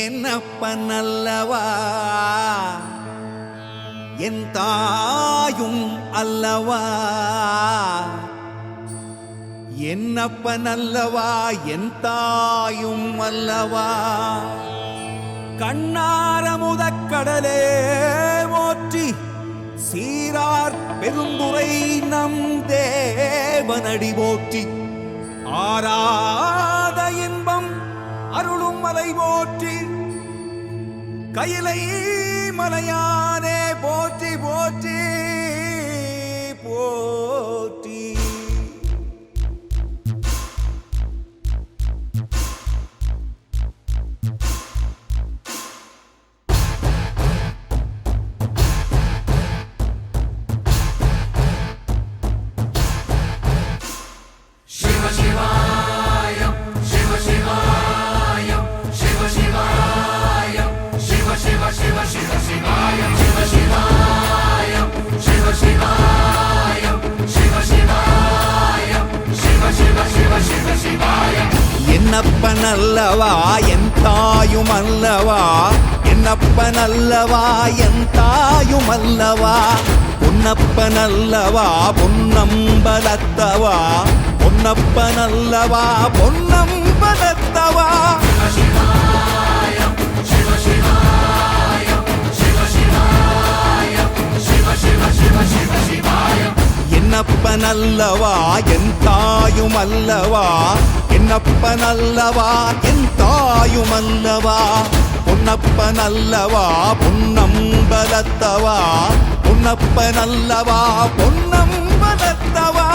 என்னப்பன் அல்லவா என் தாயும் அல்லவா, என்னப்பன் அல்லவா என் தாயும் அல்லவா. கண்ணார முதக்கடலே போற்றி சீரார் பெருந்துரை நம் தேவனடி போற்றி. ஆராத இன்பம் அருளும் மலை போற்றி, கையிலை மலையானே போற்றி போற்றி போற்றி. சிவ சிவாயம் சிவ சிவாயம் சிவ சிவாயம் சிவ சிவ சிவ சிவ சிவாயம் சிவ சிவாயம் சிவ சிவாயம் சிவ சிவாயம் சிவ சிவ சிவ சிவ சிவாயம். என்னப்பன் அல்லவா என் தாயும் அல்லவா, என்னப்பன் அல்லவா என் தாயும் அல்லவா. பொன்னப்பன் அல்லவா பொன்னம்பலத்தவா, பொன்னப்பன் அல்லவா பொன்னம்பலத்தவா. என்னப்பன் அல்லவா என் தாயும் அல்லவா, என்னப்பன் அல்லவா என் தாயும் அல்லவா. பொன்னப்பன் அல்லவா பொன்னம்பலத்தவா, பொன்னப்பன் அல்லவா பொன்னம்பலத்தவா.